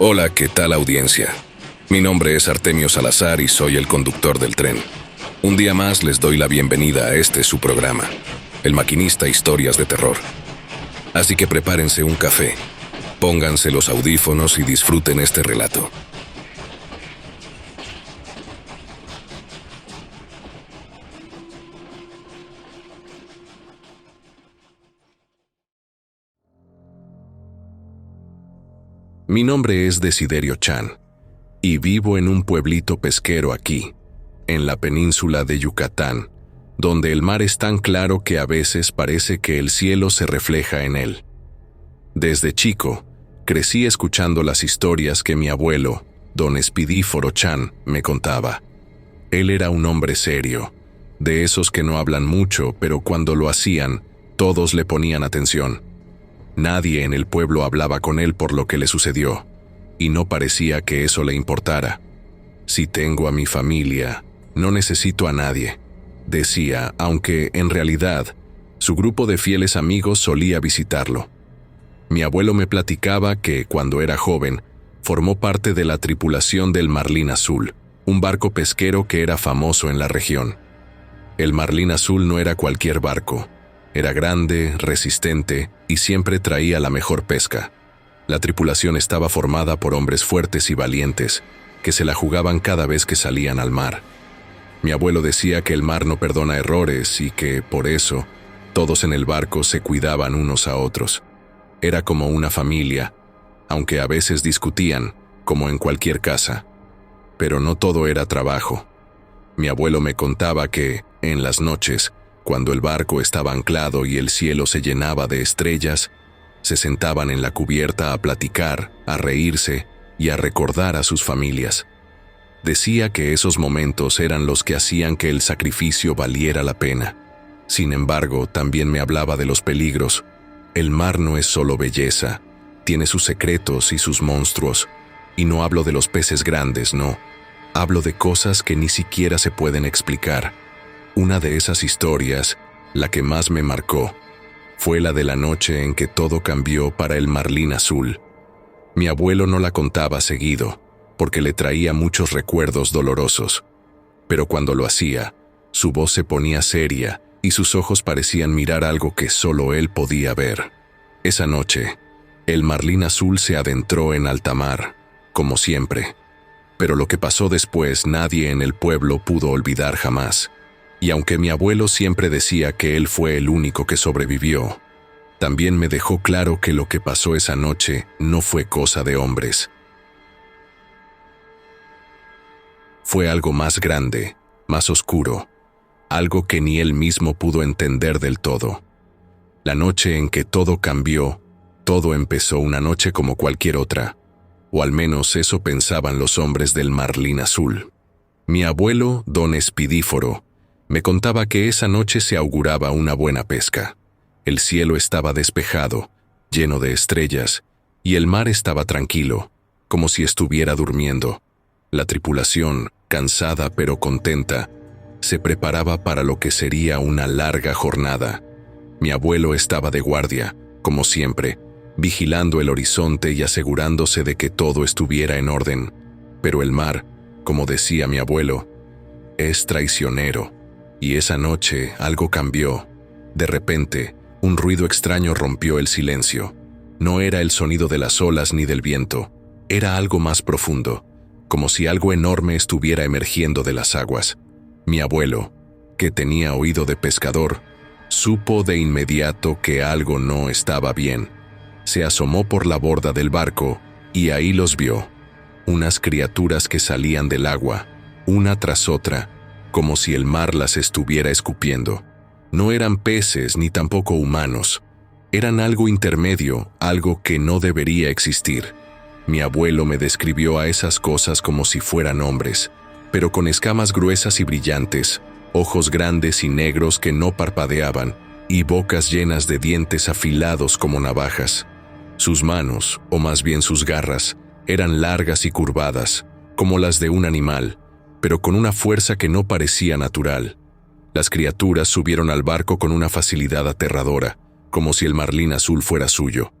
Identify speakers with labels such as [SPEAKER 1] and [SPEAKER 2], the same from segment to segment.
[SPEAKER 1] Hola, ¿qué tal audiencia? Mi nombre es Artemio Salazar y soy el conductor del tren. Un día más les doy la bienvenida a este su programa, El Maquinista Historias de Terror. Así que prepárense un café, pónganse los audífonos y disfruten este relato. Mi nombre es Desiderio Chan y vivo en un pueblito pesquero aquí, en la península de Yucatán, donde el mar es tan claro que a veces parece que el cielo se refleja en él. Desde chico, crecí escuchando las historias que mi abuelo, don Espidíforo Chan, me contaba. Él era un hombre serio, de esos que no hablan mucho, pero cuando lo hacían, todos le ponían atención. Nadie en el pueblo hablaba con él por lo que le sucedió, y no parecía que eso le importara. Si tengo a mi familia, no necesito a nadie, decía, aunque en realidad, su grupo de fieles amigos solía visitarlo. Mi abuelo me platicaba que, cuando era joven, formó parte de la tripulación del Marlín Azul, un barco pesquero que era famoso en la región. El Marlín Azul no era cualquier barco. Era grande, resistente y siempre traía la mejor pesca. La tripulación estaba formada por hombres fuertes y valientes, que se la jugaban cada vez que salían al mar. Mi abuelo decía que el mar no perdona errores y que, por eso, todos en el barco se cuidaban unos a otros. Era como una familia, aunque a veces discutían, como en cualquier casa. Pero no todo era trabajo. Mi abuelo me contaba que, en las noches, cuando el barco estaba anclado y el cielo se llenaba de estrellas, se sentaban en la cubierta a platicar, a reírse y a recordar a sus familias. Decía que esos momentos eran los que hacían que el sacrificio valiera la pena. Sin embargo, también me hablaba de los peligros. El mar no es solo belleza, tiene sus secretos y sus monstruos. Y no hablo de los peces grandes, no. Hablo de cosas que ni siquiera se pueden explicar. Una de esas historias, la que más me marcó, fue la de la noche en que todo cambió para el Marlín Azul. Mi abuelo no la contaba seguido, porque le traía muchos recuerdos dolorosos. Pero cuando lo hacía, su voz se ponía seria y sus ojos parecían mirar algo que solo él podía ver. Esa noche, el Marlín Azul se adentró en alta mar, como siempre. Pero lo que pasó después nadie en el pueblo pudo olvidar jamás. Y aunque mi abuelo siempre decía que él fue el único que sobrevivió, también me dejó claro que lo que pasó esa noche no fue cosa de hombres. Fue algo más grande, más oscuro, algo que ni él mismo pudo entender del todo. La noche en que todo cambió, todo empezó una noche como cualquier otra, o al menos eso pensaban los hombres del Marlín Azul. Mi abuelo, don Espidíforo, me contaba que esa noche se auguraba una buena pesca. El cielo estaba despejado, lleno de estrellas, y el mar estaba tranquilo, como si estuviera durmiendo. La tripulación, cansada pero contenta, se preparaba para lo que sería una larga jornada. Mi abuelo estaba de guardia, como siempre, vigilando el horizonte y asegurándose de que todo estuviera en orden. Pero el mar, como decía mi abuelo, es traicionero. Y esa noche algo cambió. De repente, un ruido extraño rompió el silencio. No era el sonido de las olas ni del viento. Era algo más profundo, como si algo enorme estuviera emergiendo de las aguas. Mi abuelo, que tenía oído de pescador, supo de inmediato que algo no estaba bien. Se asomó por la borda del barco y ahí los vio. Unas criaturas que salían del agua, una tras otra, como si el mar las estuviera escupiendo. No eran peces ni tampoco humanos. Eran algo intermedio, algo que no debería existir. Mi abuelo me describió a esas cosas como si fueran hombres, pero con escamas gruesas y brillantes, ojos grandes y negros que no parpadeaban, y bocas llenas de dientes afilados como navajas. Sus manos, o más bien sus garras, eran largas y curvadas, como las de un animal, pero con una fuerza que no parecía natural. Las criaturas subieron al barco con una facilidad aterradora, como si el Marlín Azul fuera suyo.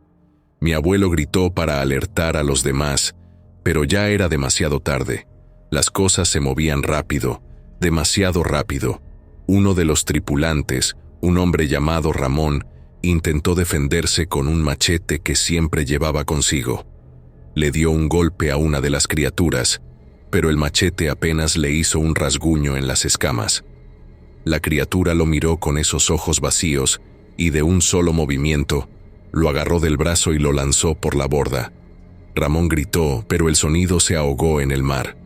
[SPEAKER 1] Mi abuelo gritó para alertar a los demás, Pero ya era demasiado tarde. Las cosas se movían rápido, demasiado rápido. Uno de los tripulantes, un hombre llamado Ramón, intentó defenderse con un machete que siempre llevaba consigo. Le dio un golpe a una de las criaturas, pero el machete apenas le hizo un rasguño en las escamas. La criatura lo miró con esos ojos vacíos y de un solo movimiento, lo agarró del brazo y lo lanzó por la borda. Ramón gritó, pero el sonido se ahogó en el mar.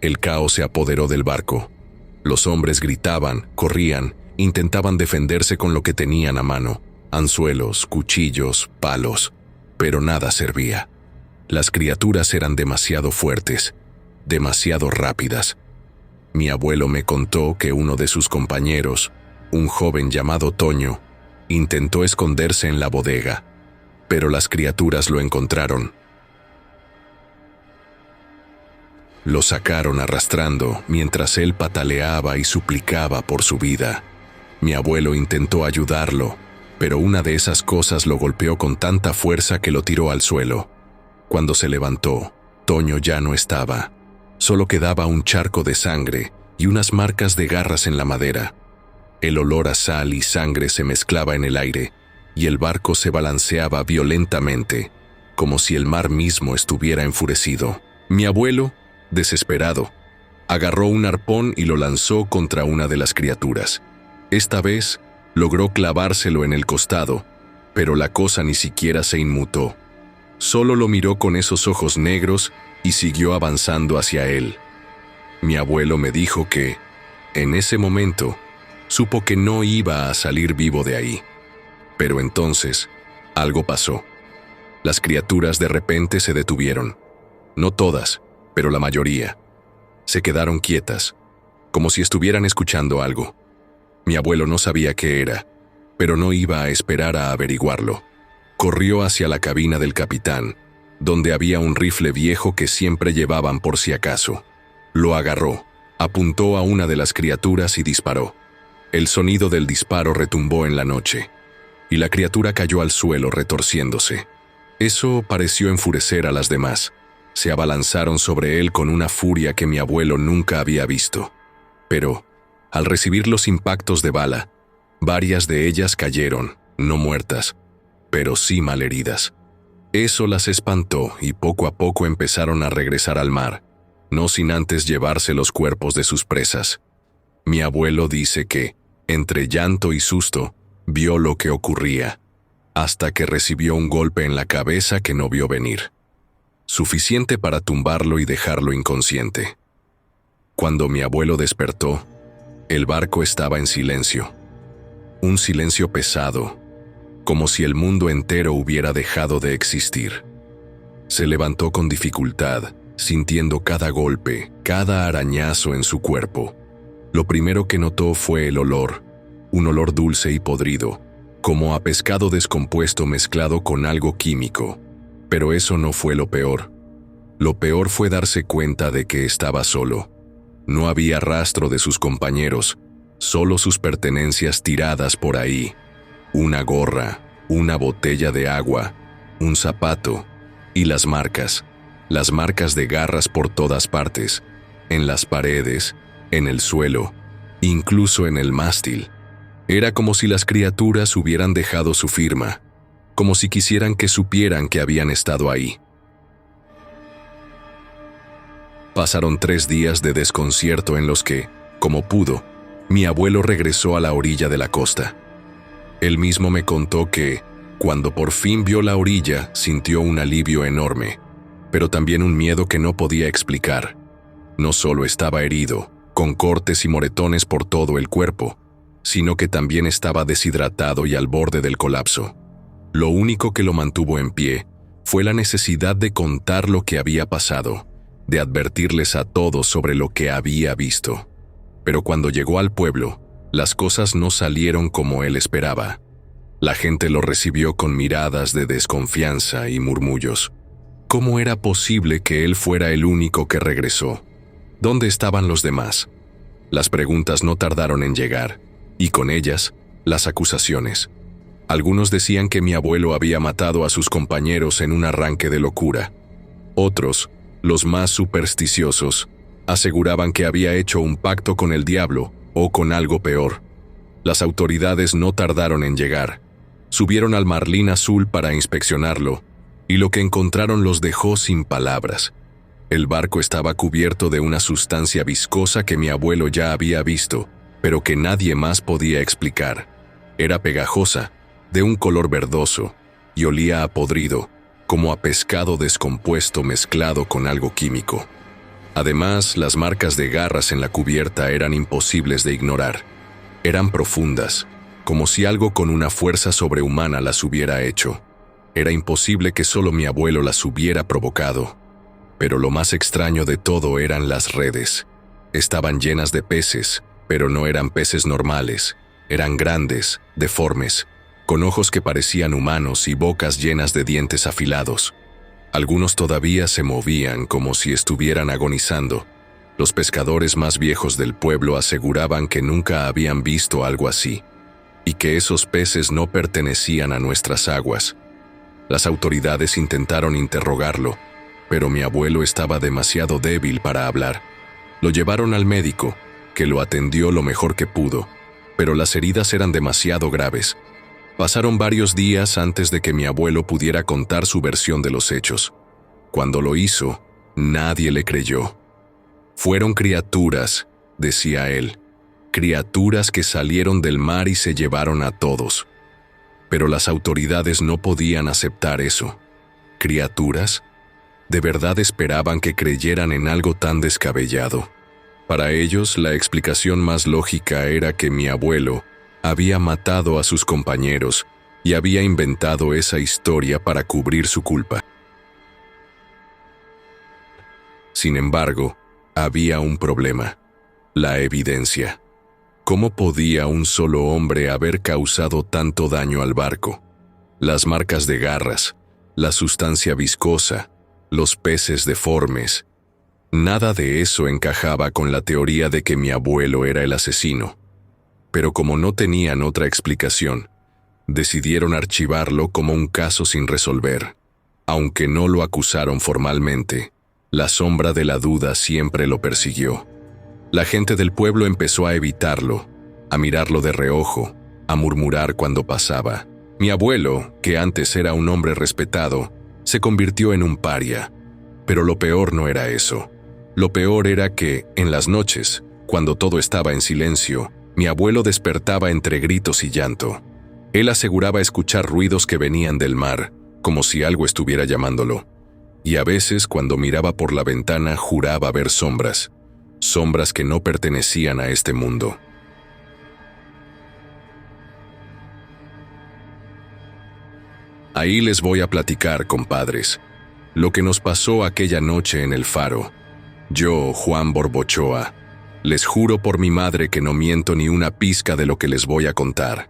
[SPEAKER 1] El caos se apoderó del barco. Los hombres gritaban, corrían, intentaban defenderse con lo que tenían a mano: anzuelos, cuchillos, palos, pero nada servía. Las criaturas eran demasiado fuertes, demasiado rápidas. Mi abuelo me contó que uno de sus compañeros, un joven llamado Toño, intentó esconderse en la bodega, pero las criaturas lo encontraron. Lo sacaron arrastrando mientras él pataleaba y suplicaba por su vida. Mi abuelo intentó ayudarlo, pero una de esas cosas lo golpeó con tanta fuerza que lo tiró al suelo. Cuando se levantó, Toño ya no estaba. Solo quedaba un charco de sangre y unas marcas de garras en la madera. El olor a sal y sangre se mezclaba en el aire, y el barco se balanceaba violentamente, como si el mar mismo estuviera enfurecido. Mi abuelo, desesperado, agarró un arpón y lo lanzó contra una de las criaturas. Esta vez, logró clavárselo en el costado, pero la cosa ni siquiera se inmutó. Solo lo miró con esos ojos negros y siguió avanzando hacia él. Mi abuelo me dijo que, en ese momento, supo que no iba a salir vivo de ahí. Pero entonces, algo pasó. Las criaturas de repente se detuvieron. No todas, pero la mayoría. Se quedaron quietas, como si estuvieran escuchando algo. Mi abuelo no sabía qué era, pero no iba a esperar a averiguarlo. Corrió hacia la cabina del capitán, donde había un rifle viejo que siempre llevaban por si acaso. Lo agarró, apuntó a una de las criaturas y disparó. El sonido del disparo retumbó en la noche, y la criatura cayó al suelo retorciéndose. Eso pareció enfurecer a las demás. Se abalanzaron sobre él con una furia que mi abuelo nunca había visto. Pero, al recibir los impactos de bala, varias de ellas cayeron, no muertas, pero sí malheridas. Eso las espantó y poco a poco empezaron a regresar al mar, no sin antes llevarse los cuerpos de sus presas. Mi abuelo dice que, entre llanto y susto, vio lo que ocurría, hasta que recibió un golpe en la cabeza que no vio venir. Suficiente para tumbarlo y dejarlo inconsciente. Cuando mi abuelo despertó, el barco estaba en silencio. Un silencio pesado, como si el mundo entero hubiera dejado de existir. Se levantó con dificultad, sintiendo cada golpe, cada arañazo en su cuerpo. Lo primero que notó fue el olor, un olor dulce y podrido, como a pescado descompuesto mezclado con algo químico. Pero eso no fue lo peor. Lo peor fue darse cuenta de que estaba solo. No había rastro de sus compañeros, solo sus pertenencias tiradas por ahí. Una gorra, una botella de agua, un zapato y las marcas de garras por todas partes, en las paredes, en el suelo, incluso en el mástil. Era como si las criaturas hubieran dejado su firma, como si quisieran que supieran que habían estado ahí. Pasaron 3 días de desconcierto en los que, como pudo, mi abuelo regresó a la orilla de la costa. Él mismo me contó que, cuando por fin vio la orilla, sintió un alivio enorme, pero también un miedo que no podía explicar. No solo estaba herido, con cortes y moretones por todo el cuerpo, sino que también estaba deshidratado y al borde del colapso. Lo único que lo mantuvo en pie fue la necesidad de contar lo que había pasado, de advertirles a todos sobre lo que había visto. Pero cuando llegó al pueblo, las cosas no salieron como él esperaba. La gente lo recibió con miradas de desconfianza y murmullos. ¿Cómo era posible que él fuera el único que regresó? ¿Dónde estaban los demás? Las preguntas no tardaron en llegar, y con ellas, las acusaciones. Algunos decían que mi abuelo había matado a sus compañeros en un arranque de locura. Otros Los más supersticiosos aseguraban que había hecho un pacto con el diablo o con algo peor. Las autoridades no tardaron en llegar. Subieron al Marlín Azul para inspeccionarlo, y lo que encontraron los dejó sin palabras. El barco estaba cubierto de una sustancia viscosa que mi abuelo ya había visto, pero que nadie más podía explicar. Era pegajosa, de un color verdoso, y olía a podrido, como a pescado descompuesto mezclado con algo químico. Además, las marcas de garras en la cubierta eran imposibles de ignorar. Eran profundas, como si algo con una fuerza sobrehumana las hubiera hecho. Era imposible que solo mi abuelo las hubiera provocado. Pero lo más extraño de todo eran las redes. Estaban llenas de peces, pero no eran peces normales. Eran grandes, deformes, con ojos que parecían humanos y bocas llenas de dientes afilados. Algunos todavía se movían como si estuvieran agonizando. Los pescadores más viejos del pueblo aseguraban que nunca habían visto algo así, y que esos peces no pertenecían a nuestras aguas. Las autoridades intentaron interrogarlo, pero mi abuelo estaba demasiado débil para hablar. Lo llevaron al médico, que lo atendió lo mejor que pudo, pero las heridas eran demasiado graves. Pasaron varios días antes de que mi abuelo pudiera contar su versión de los hechos. Cuando lo hizo, nadie le creyó. Fueron criaturas, decía él, criaturas que salieron del mar y se llevaron a todos. Pero las autoridades no podían aceptar eso. ¿Criaturas? ¿De verdad esperaban que creyeran en algo tan descabellado? Para ellos, la explicación más lógica era que mi abuelo había matado a sus compañeros y había inventado esa historia para cubrir su culpa. Sin embargo, había un problema: la evidencia. ¿Cómo podía un solo hombre haber causado tanto daño al barco? Las marcas de garras, la sustancia viscosa, los peces deformes. Nada de eso encajaba con la teoría de que mi abuelo era el asesino. Pero como no tenían otra explicación, decidieron archivarlo como un caso sin resolver. Aunque no lo acusaron formalmente, la sombra de la duda siempre lo persiguió. La gente del pueblo empezó a evitarlo, a mirarlo de reojo, a murmurar cuando pasaba. Mi abuelo, que antes era un hombre respetado, se convirtió en un paria. Pero lo peor no era eso. Lo peor era que, en las noches, cuando todo estaba en silencio, mi abuelo despertaba entre gritos y llanto. Él aseguraba escuchar ruidos que venían del mar, como si algo estuviera llamándolo. Y a veces, cuando miraba por la ventana, juraba ver sombras. Sombras que no pertenecían a este mundo. Ahí les voy a platicar, compadres, lo que nos pasó aquella noche en el faro. Yo, Juan Borbochoa, les juro por mi madre que no miento ni una pizca de lo que les voy a contar.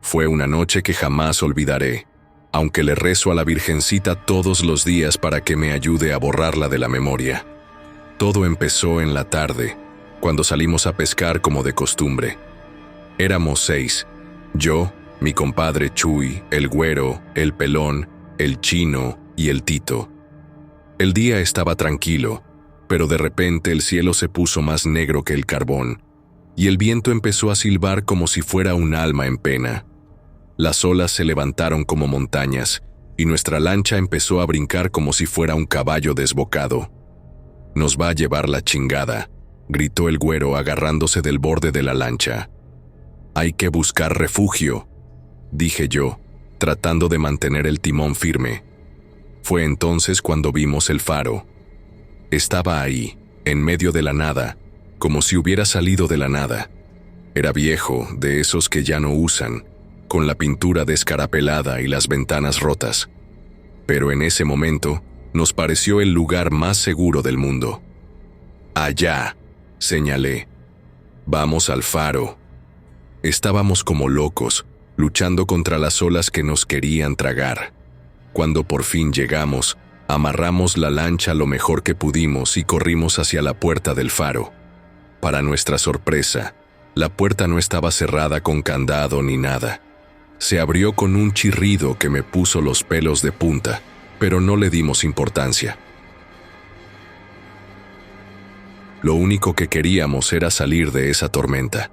[SPEAKER 1] Fue una noche que jamás olvidaré, aunque le rezo a la Virgencita todos los días para que me ayude a borrarla de la memoria. Todo empezó en la tarde, cuando salimos a pescar como de costumbre. Éramos 6, yo, mi compadre Chuy, el güero, el pelón, el chino y el Tito. El día estaba tranquilo, pero de repente el cielo se puso más negro que el carbón, y el viento empezó a silbar como si fuera un alma en pena. Las olas se levantaron como montañas, y nuestra lancha empezó a brincar como si fuera un caballo desbocado. «Nos va a llevar la chingada», gritó el güero agarrándose del borde de la lancha. «Hay que buscar refugio», dije yo, tratando de mantener el timón firme. Fue entonces cuando vimos el faro. Estaba ahí, en medio de la nada, como si hubiera salido de la nada. Era viejo, de esos que ya no usan, con la pintura descarapelada y las ventanas rotas. Pero en ese momento, nos pareció el lugar más seguro del mundo. «Allá», señalé. «Vamos al faro». Estábamos como locos, luchando contra las olas que nos querían tragar. Cuando por fin llegamos, amarramos la lancha lo mejor que pudimos y corrimos hacia la puerta del faro. Para nuestra sorpresa, la puerta no estaba cerrada con candado ni nada. Se abrió con un chirrido que me puso los pelos de punta, pero no le dimos importancia. Lo único que queríamos era salir de esa tormenta.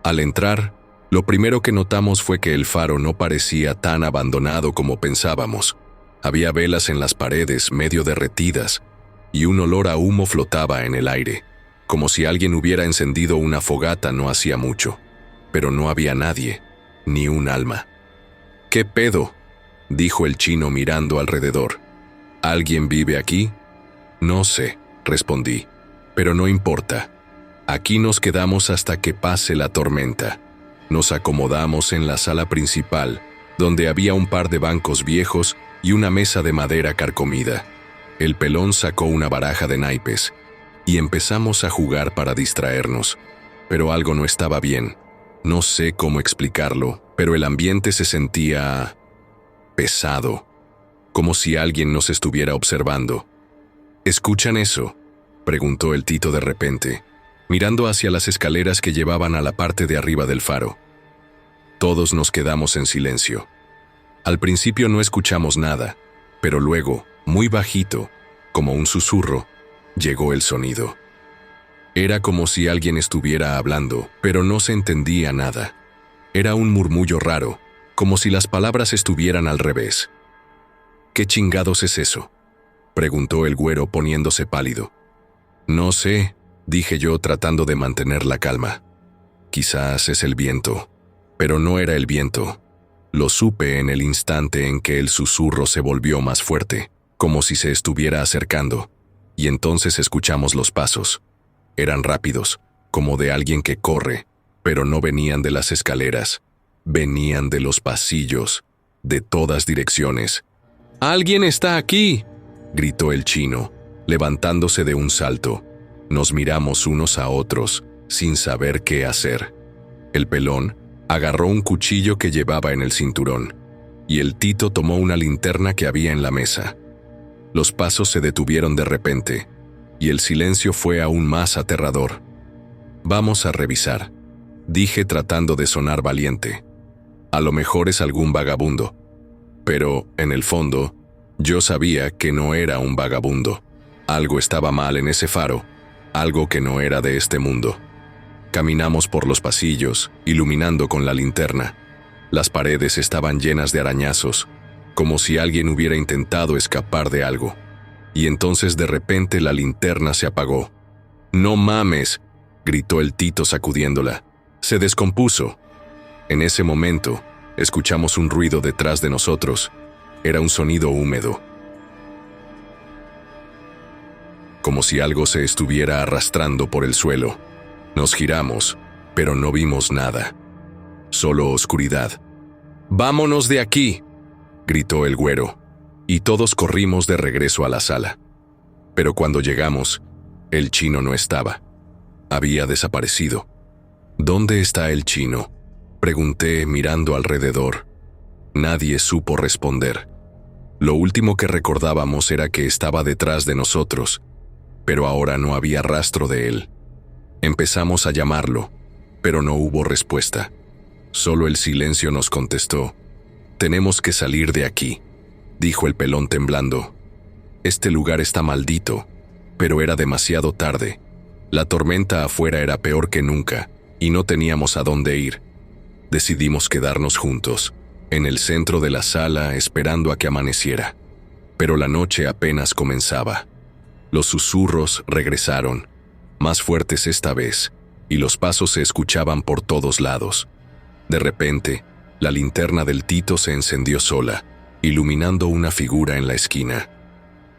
[SPEAKER 1] Al entrar, lo primero que notamos fue que el faro no parecía tan abandonado como pensábamos. Había velas en las paredes, medio derretidas, y un olor a humo flotaba en el aire, como si alguien hubiera encendido una fogata no hacía mucho. Pero no había nadie, ni un alma. «¿Qué pedo?», dijo el chino mirando alrededor. «¿Alguien vive aquí?». «No sé», respondí, «pero no importa. Aquí nos quedamos hasta que pase la tormenta». Nos acomodamos en la sala principal, donde había un par de bancos viejos y una mesa de madera carcomida. El pelón sacó una baraja de naipes y empezamos a jugar para distraernos. Pero algo no estaba bien. No sé cómo explicarlo, pero el ambiente se sentía pesado, como si alguien nos estuviera observando. «¿Escuchan eso?», preguntó el Tito de repente, mirando hacia las escaleras que llevaban a la parte de arriba del faro. Todos nos quedamos en silencio. Al principio no escuchamos nada, pero luego, muy bajito, como un susurro, llegó el sonido. Era como si alguien estuviera hablando, pero no se entendía nada. Era un murmullo raro, como si las palabras estuvieran al revés. «¿Qué chingados es eso?», preguntó el güero poniéndose pálido. «No sé», dije yo tratando de mantener la calma. «Quizás es el viento». Pero no era el viento. Lo supe en el instante en que el susurro se volvió más fuerte, como si se estuviera acercando, y entonces escuchamos los pasos. Eran rápidos, como de alguien que corre, pero no venían de las escaleras, venían de los pasillos, de todas direcciones. «¡Alguien está aquí!», gritó el chino, levantándose de un salto. Nos miramos unos a otros, sin saber qué hacer. El pelón agarró un cuchillo que llevaba en el cinturón, y el Tito tomó una linterna que había en la mesa. Los pasos se detuvieron de repente, y el silencio fue aún más aterrador. «Vamos a revisar», dije tratando de sonar valiente. «A lo mejor es algún vagabundo». Pero, en el fondo, yo sabía que no era un vagabundo. Algo estaba mal en ese faro, algo que no era de este mundo. Caminamos por los pasillos, iluminando con la linterna. Las paredes estaban llenas de arañazos, como si alguien hubiera intentado escapar de algo. Y entonces de repente la linterna se apagó. «¡No mames!», gritó el Tito sacudiéndola. «Se descompuso». En ese momento, escuchamos un ruido detrás de nosotros. Era un sonido húmedo, como si algo se estuviera arrastrando por el suelo. Nos giramos, pero no vimos nada. Solo oscuridad. «¡Vámonos de aquí!», gritó el güero, y todos corrimos de regreso a la sala. Pero cuando llegamos, el chino no estaba. Había desaparecido. «¿Dónde está el chino?», pregunté mirando alrededor. Nadie supo responder. Lo último que recordábamos era que estaba detrás de nosotros, pero ahora no había rastro de él. Empezamos a llamarlo, pero no hubo respuesta. Solo el silencio nos contestó. «Tenemos que salir de aquí», dijo el pelón temblando. «Este lugar está maldito», pero era demasiado tarde. La tormenta afuera era peor que nunca, y no teníamos a dónde ir. Decidimos quedarnos juntos, en el centro de la sala esperando a que amaneciera. Pero la noche apenas comenzaba. Los susurros regresaron, más fuertes esta vez, y los pasos se escuchaban por todos lados. De repente, la linterna del Tito se encendió sola, iluminando una figura en la esquina.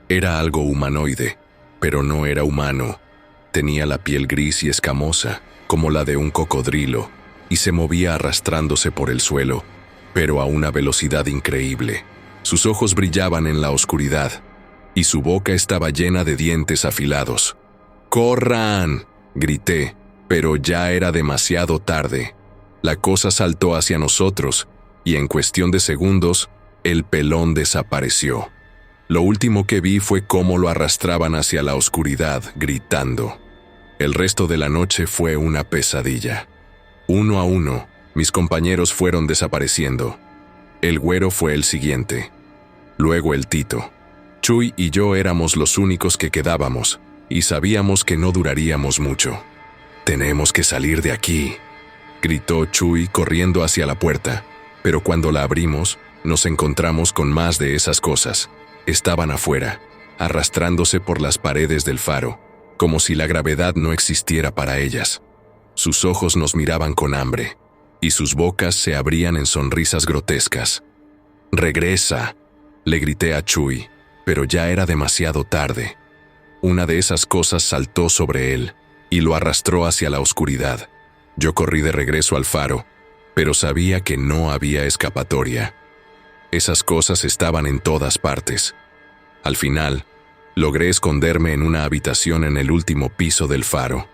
[SPEAKER 1] Era algo humanoide, pero no era humano. Tenía la piel gris y escamosa, como la de un cocodrilo, y se movía arrastrándose por el suelo, pero a una velocidad increíble. Sus ojos brillaban en la oscuridad, y su boca estaba llena de dientes afilados. «¡Corran!», grité, pero ya era demasiado tarde. La cosa saltó hacia nosotros, y en cuestión de segundos, el pelón desapareció. Lo último que vi fue cómo lo arrastraban hacia la oscuridad, gritando. El resto de la noche fue una pesadilla. Uno a uno, mis compañeros fueron desapareciendo. El güero fue el siguiente. Luego el Tito. Chuy y yo éramos los únicos que quedábamos, y sabíamos que no duraríamos mucho. «Tenemos que salir de aquí», gritó Chuy corriendo hacia la puerta, pero cuando la abrimos, nos encontramos con más de esas cosas. Estaban afuera, arrastrándose por las paredes del faro, como si la gravedad no existiera para ellas. Sus ojos nos miraban con hambre, y sus bocas se abrían en sonrisas grotescas. «¡Regresa!», le grité a Chuy, pero ya era demasiado tarde. Una de esas cosas saltó sobre él y lo arrastró hacia la oscuridad. Yo corrí de regreso al faro, pero sabía que no había escapatoria. Esas cosas estaban en todas partes. Al final, logré esconderme en una habitación en el último piso del faro.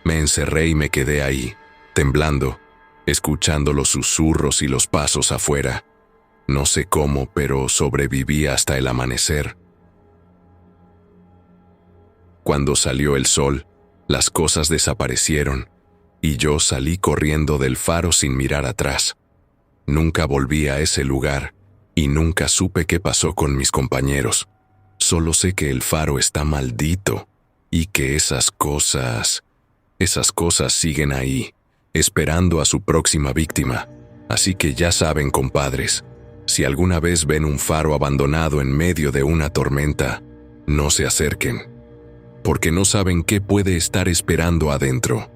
[SPEAKER 1] Me encerré y me quedé ahí, temblando, escuchando los susurros y los pasos afuera. No sé cómo, pero sobreviví hasta el amanecer. Cuando salió el sol, las cosas desaparecieron, y yo salí corriendo del faro sin mirar atrás. Nunca volví a ese lugar, y nunca supe qué pasó con mis compañeros. Solo sé que el faro está maldito, y que esas cosas siguen ahí, esperando a su próxima víctima. Así que ya saben, compadres, si alguna vez ven un faro abandonado en medio de una tormenta, no se acerquen, porque no saben qué puede estar esperando adentro.